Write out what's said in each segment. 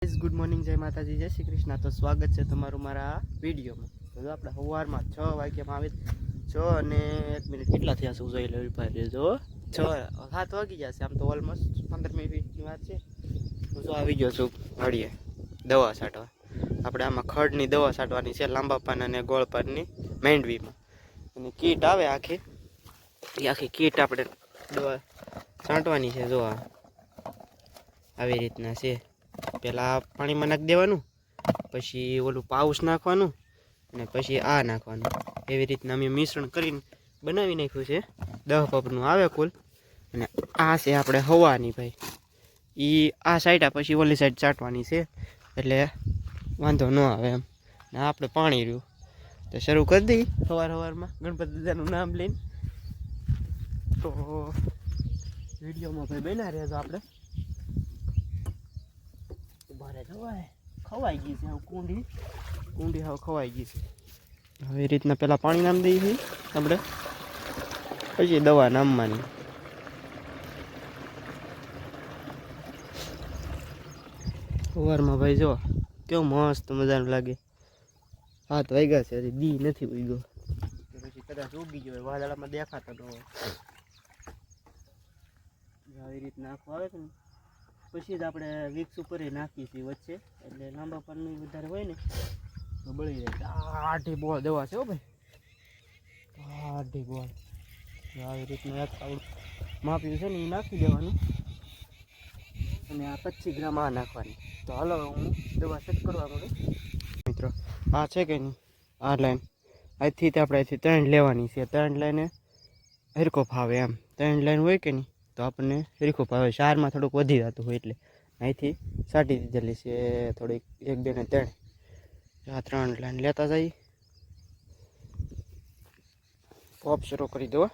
Good morning, જય માતાજી, જય શ્રી કૃષ્ણ. તો સ્વાગત છે તમારું મારા વિડીયોમાં. તો આપણે સવારમાં 6 વાગ્યામાં આવે 6 અને 1 મિનિટ કેટલા થયા છે જોઈ લેવી ભાઈ. જો 6-7 વાગી જશે આમ તો, ઓલમોસ્ટ 15 મિનિટની વાત છે. હું તો આવી ગયો છું વાડીએ દવા છાંટવા. આપણે આમાં ખડની દવા છાંટવાની છે, લાંબા પાન અને ગોળ પાનની મેંડવીમાં. અને કીટ આવે આખી, એ આખી કીટ આપણે દવા છાંટવાની છે. જો આવી રીતના છે. પહેલાં પાણીમાં નાખી દેવાનું, પછી ઓલું પાઉસ નાખવાનું, અને પછી આ નાખવાનું. એવી રીતના અમે મિશ્રણ કરીને બનાવી નાખ્યું છે. 10 પગનું આવે કુલ. અને આ છે આપણે હવાની ભાઈ, એ આ સાઈડ પછી ઓલી સાઈડ ચાટવાની છે, એટલે વાંધો ન આવે એમ. ને આપણે પાણી રહ્યું તો શરૂ કરી દઈએ સવારમાં ગણપતિ દાદાનું નામ લઈને. તો વિડીયોમાં ભાઈ બના રહેજો. આપણે ભારે ખવાઈ ગઈ છે કુંડી હવે ખવાઈ ગઈ છે. હવે એ રીતના પહેલાં પાણી નામ દઈએ છીએ આપણે, પછી દવા નામવાની. સવારમાં ભાઈ જો કેવું મસ્ત મજાનું લાગે. 7 વાગ્યા છે, હજી દી નથી ઉગ્યો, પછી કદાચ ઉગી ગયો વાદળામાં દેખાતા ન હોય. આવી રીતના આખું આવે છે ને, પછી જ આપણે વિક્સ ઉપર નાખીએ છીએ વચ્ચે, એટલે લાંબા પાનનું વધારે હોય ને તો બળી જાય. આઠી બોલ દવા છે હો ભાઈ, આઠી બોલ. આવી રીતના એક માપ્યું છે ને એ નાખી દેવાનું, અને આ 25 ગ્રામ આ નાખવાની. તો હાલો હું દવા સેટ કરવા માંડું મિત્રો. આ છે કે નહીં, આ લાઈન અહીંથી આપણે અહીંથી 3 લેવાની છે. 3 લાઈને હરકો ફાવે એમ. 3 લાઈન હોય કે નહીં તો આપણને હરખું ભાવે. 4માં થોડુંક વધી જતું હોય એટલે અહીંથી સાટી દીધેલી છે થોડીક, 1, 2 ને 3. આ 3 લાઈન લેતા જઈએ. પોપ શરૂ કરી દો.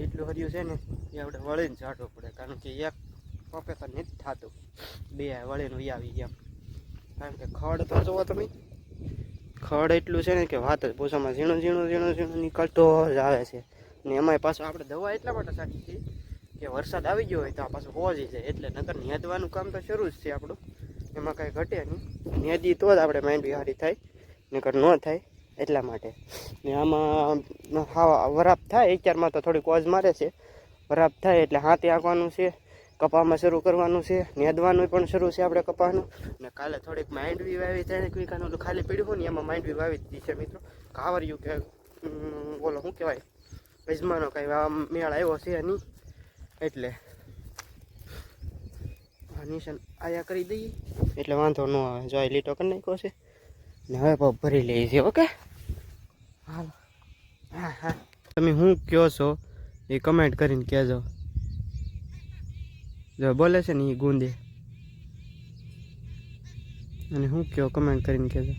એટલું હર્યું છે ને એ આપણે વળીને ચાટવું પડે, કારણ કે એક પપે તો નથી થતું, 2 વળીને આવી ગયા. કારણ કે ખડ તો જોવો તમે, ખડ એટલું છે ને કે વાત જ પૂછામાં. ઝીણું નીકળતો જ આવે છે. ને એમાંય પાછું આપણે દવા એટલા માટે છાંટી છીએ કે વરસાદ આવી ગયો હોય તો આ પાછું પહોંચી જાય. એટલે નકર નેદવાનું કામ તો શરૂ જ છે આપણું, એમાં કાંઈ ઘટે નહીં. નેદી તો જ આપણે માંડવી સારી થાય, નકર ન થાય. એટલા માટે. ને આમાં વરાપ થાય 4માં તો થોડીક ઓજ મારે છે. વરાપ થાય એટલે હાથે આંકવાનું છે, કપામાં શરૂ કરવાનું છે, નેદવાનું પણ શરૂ છે આપણે કપાનું. ને કાલે થોડીક માંડવી વાવી થાય, ક્વિકાનું ખાલી પીડ્યું હોય ને એમાં માંડવી વાવી દીધી છે મિત્રો. કાવરિયું કે બોલો શું કહેવાય, અજમાનો કાંઈ મેળ આવ્યો છે નહીં, એટલે નિશાન આયા કરી દઈએ એટલે વાંધો ન આવે. જો લીટો કરી નાખ્યો છે ને હવે પગ ભરી લઈએ છીએ. ઓકે હાલો. હા તમે શું કહો છો એ કમેન્ટ કરીને કહેજો. જો બોલે છે ને એ ગુંદે, અને શું કહો કમેન્ટ કરીને કહેજો.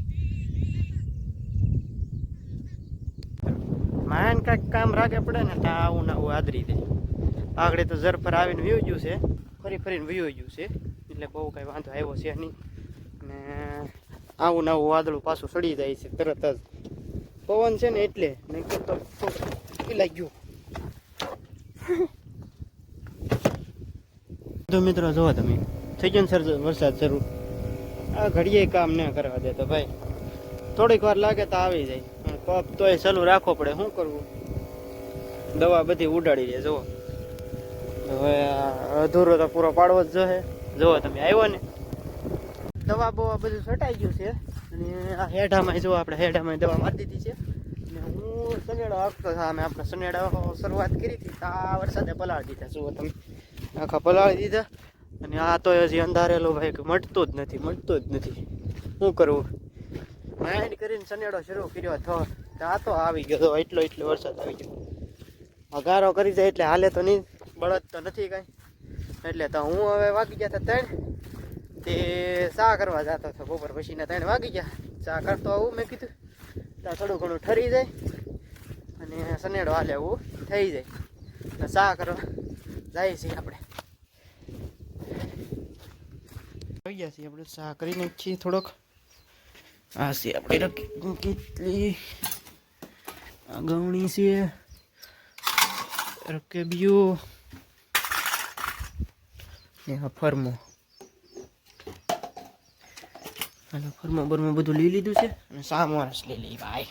માન કાંઈક કામ રાખે પડે ને ત્યાં આવું ને આવું આદરી દે. આગળ તો ઝરફર આવીને વ્યૂ ગયું છે, ફરીને વ્યૂ ગયું છે, એટલે બહુ કાંઈ વાંધો આવ્યો છે નહીં. ને આવું ને આવું વાદળું પાછું સડી જાય છે તરત જ. પવન છે ને એટલે નહીં કરતો લાગ્યું. તો મિત્રો જુઓ તમે, થઈ ગયો સર વરસાદ શરૂ. આ ઘડીએ કામ ન કરવા દે તો ભાઈ, થોડીક વાર લાગે તો આવી જાય. પપ તોય ચાલુ રાખવો પડે, શું કરવું. દવા બધી ઉડાડી દે. જુઓ હવે અધૂરો તો પૂરો પાડવો જ જોઈએ. જુઓ તમે આવ્યો ને, દવા બવા બધું છટાઈ ગયું છે. અને આ હેઠામાં જો આપણે હેઠામાં દવા મારી દીધી છે. અને હું સનેડો આપતો સામે આપણે સનેડો શરૂઆત કરી હતી, આ વરસાદે પલાળી દીધા. જુઓ તમે આખા પલાળી દીધા. અને આ તો હજી અંધારેલો ભાઈ મટતું જ નથી. શું કરવું, માઇન્ડ કરીને સનેડો શરૂ કર્યો તો આ તો આવી ગયો. એટલો વરસાદ આવી ગયો. અગારો કરી જાય એટલે હાલે તો નહીં, બળદ તો નથી કાંઈ. એટલે તો હું હવે વાગી ગયા હતા 3 તે ચા કરવા જતો હતો બપોર પછીના 3 વાગી ગયા. ચા કરતો આવું મેં કીધું ત્યાં થોડું ઘણું ઠરી જાય અને સનેડો હાલે એવું થઈ જાય. તો ચા કરવા જાય છે આપણે. થઈ ગયા છીએ આપણે, ચા કરી નાખીએ થોડોક. આ છે આપણે કેટલી ગવણી છે રકેબિયો ને આ ફરમો. હાલો ફરમો બરમો બધું લઈ લીધું છે અને સામરસ લઈ લઈ ભાઈ.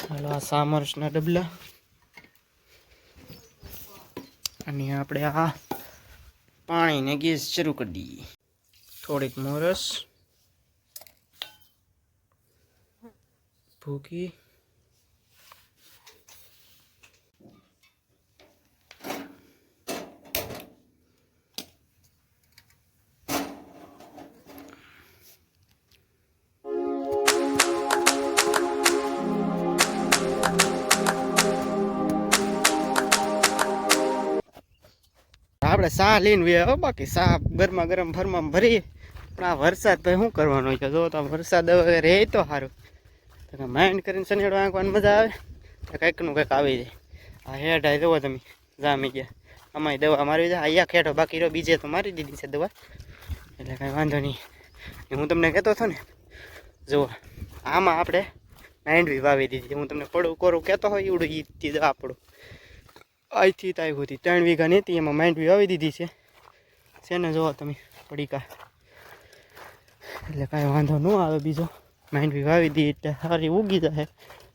હાલો આ સામરસના ડબલા અને આપણે આ પાણીને ગેસ શરૂ કરી દઈએ. થોડીક મોરસ ભૂકી આપણે ચા લઈને વ્યા. બાકી ચા ગરમા ગરમ ફરમામાં ભરીએ. પણ આ વરસાદ ભાઈ શું કરવાનો છે? જો તો વરસાદ હવે રહે તો સારું. તો માઇન્ડ કરીને સનેડો આંકવાની મજા આવે. તો કંઈકનું કંઈક આવી જાય. આ હેઠ આ જુઓ તમે જામી ગયા. અમારી દવા મારી જાય. અહીંયા ખેડો બાકી રહ્યો, બીજે તો મારી દીધી છે દવા, એટલે કાંઈ વાંધો નહીં. હું તમને કહેતો હતો ને, જુઓ આમાં આપણે માંડવી વાવી દીધી. હું તમને પડું કોરું કહેતો હોય એવડું ઈથી દવા પડું અહીંથી તાઈ હતી 3 વીઘા નથી, એમાં માંડવી વાવી દીધી છે ને જુઓ તમે પડીકા. એટલે કાંઈ વાંધો ન આવે બીજો. માંડવી વાવી દીધી એટલે સારી ઉગી જાય.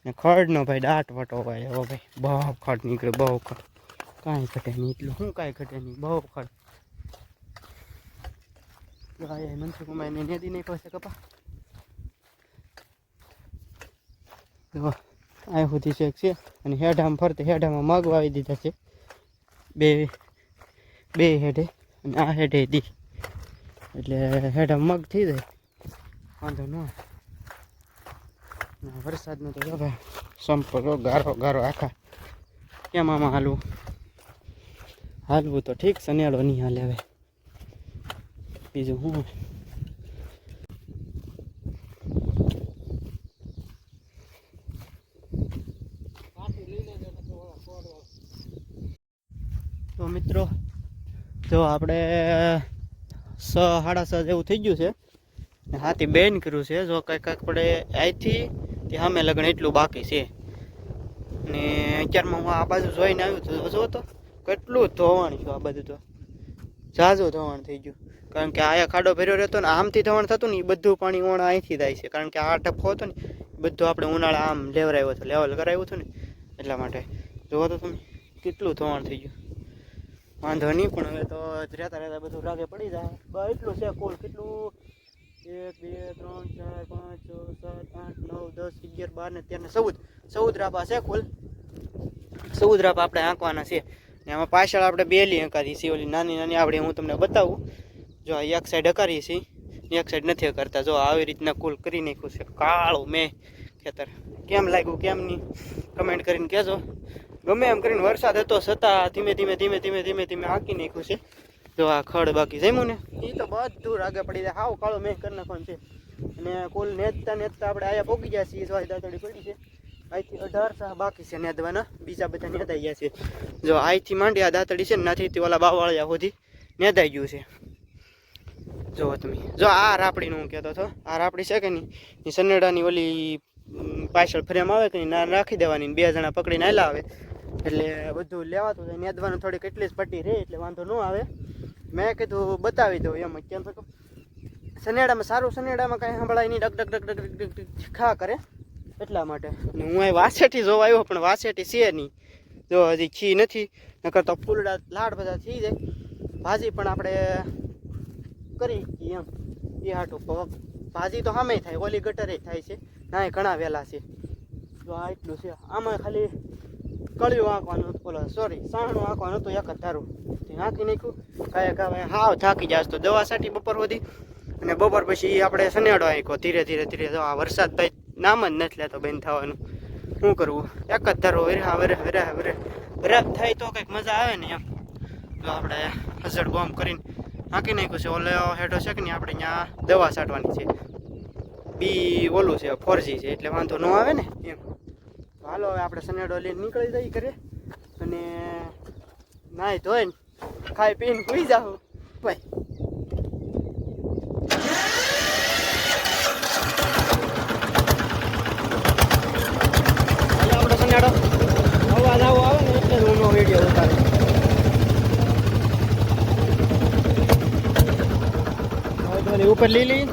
ને ખડનો ભાઈ દાટ વટો ભાઈ. હવે ભાઈ બહુ ખડ નીકળે, બહુ ખડ. કાંઈ ઘટે નહીં, એટલું શું કાંઈ ઘટે નહીં, બહુ ખડ. મનસુખ કમાઈને નેદી નાખ્યો છે કપા. જો આ સુધી શેક છે અને હેઠામાં ફરતે હેઠામાં મગ વાવી દીધા છે. બે હેઠે અને આ હેઠે દી, એટલે હેઠામાં મગ થઈ જાય, વાંધો ન આવે. વરસાદનો તો હવે સંપર્ક ગારો ગારો આખા. કેમ આમાં હાલવું તો ઠીક, સનેડો નહીં હાલે હવે. બીજું શું? તો મિત્રો જો આપણે 6:30 જેવું થઈ ગયું છે ને હાથી બેન કર્યું છે. જો કંઈક પડે અહીંથી તે સામે લગન એટલું બાકી છે. ને અત્યારમાં હું આ બાજુ જોઈને આવ્યું તો જો તો કેટલું ધોવાણ છું. આ બાજુ તો ઝાઝું ધોવાણ થઈ ગયું, કારણ કે આયા ખાડો ભર્યો રહેતો ને આમથી ધોવાણ થતું ને એ બધું પાણી ઓણ અહીંથી થાય છે. કારણ કે આ ટપકો હતો ને બધું આપણે ઉનાળા આમ લેવરાવ્યો હતો, લેવલ કરાવ્યું હતું ને એટલા માટે. જોવો તો તમે કેટલું ધોવાણ થઈ ગયું. વાંધો નહીં, પણ હવે તો રહેતા રહેતા બધું રાગે પડી જાય. બસ એટલું છે કુલ. કેટલું? 1 2 3 4 5 6 7 8 9 10 11 12 ને 13 14 રાપા છે કુલ. 14 રાપા આપણે આંકવાના છે. ને આમાં પાછળ આપણે બેલી અંકારી છે, ઓલી નાની નાની આવડે. હું તમને બતાવું. જો એક સાઈડ અકારી છે, એક સાઈડ નથી કરતા. જો આવી રીતના કુલ કરી નાખ્યું છે કાળું મેં ખેતર. કેમ લાગ્યું કેમ નહીં કમેન્ટ કરીને કહેજો. ગમે એમ કરીને વરસાદ હતો છતાં ધીમે ધીમે હાંકી નાખ્યું છે. જો આ ખડ બાકી જમ્યું ને એ તો બધું રાગે પડી જાય. હાવ કાળો મેં કરી નાખવાનું છે. અને કુલ નેતતા આપણે આયા પોગી ગયા છીએ. સ્વાય દાતડી પડી છે. અહીંથી 18 બાકી છે નેદવાના, બીજા બધા નેદાઈ ગયા છે. જો અહીંથી માંડી આ દાતડી છે ને નાથી ઓલા બાવાળિયા સુધી નેદાઈ ગયું છે. જો તમે જો આ રાપડીનું હું કહેતો હતો, આ રાપડી છે કે નહીં એ સનેડાની ઓલી પાછળ ફ્રેમ આવે કે ના રાખી દેવાની, 2 જણા પકડીને આવેલા આવે એટલે બધું લેવાતું જાય. નેદવાનું થોડીક એટલી જ પટ્ટી રહે એટલે વાંધો ન આવે. મેં કીધું બતાવી દઉં એમ. કેમ તો સનેડામાં સારું, સનેડામાં કાંઈ સંભળાય નહીં, duck duck duck duck duck duck ખા કરે એટલા માટે. અને હું અહીં વાસેટી જોવા આવ્યો પણ વાસેટી છે નહીં. જો હજી ખી નથી, નકર તો ફૂલડા લાડ બધા થઈ જાય. ભાજી પણ આપણે કરી એમ એ હાટું. ભાજી તો સામે થાય, ઓલી ગટરે થાય છે ના, ઘણા વહેલા છે. જો આ એટલું છે. આમાં ખાલી કળિયું આંકવાનું, બોલો સોરી સાણું આંકવાનું હતું એક જ ધારું, આંકી નાખ્યું. કાંઈ હાવ થાકી જાય તો દવા છાંટી બપોર સુધી, અને બપોર પછી આપણે સનેડો આંક્યો ધીરે ધીરે. જો આ વરસાદ ભાઈ નામ જ નથી લેતો બેન થવાનું. શું કરવું? એક જ ધારો વરે થાય તો કંઈક મજા આવે ને એમ. જો આપણે હસડ બોમ્બ કરીને આંકી નાખ્યું છે. ઓલો હેઠો છે કે નહીં આપણે ત્યાં દવા છાંટવાની છે. બી ઓલું છે 4G છે એટલે વાંધો ન આવે ને એમ. હાલો હવે આપણે સનેડો લઈને નીકળી જઈએ ઘરે અને નાહી ધોઈને ખાઈ પીને સુઈ જાઉં ભાઈ. આપણે સનેડો અવાજ આવો આવે ને એટલે હું વિડીયો ઉતારું. ઉપર લીલી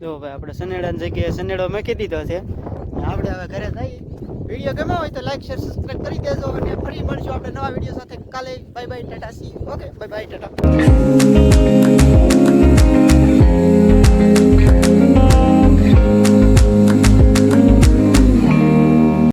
જો ભાઈ આપણે સનેડાની જગ્યાએ સનેડો મૂકી દીધો છે. આપણે હવે ઘરે જઈએ. વિડીયો ગમ્યો હોય તો લાઈક શેર સબસ્ક્રાઈબ કરી દેજો અને ફરી મળશું આપણે નવા વિડીયો સાથે કાલે. Bye bye Tata C. Okay bye bye Tata.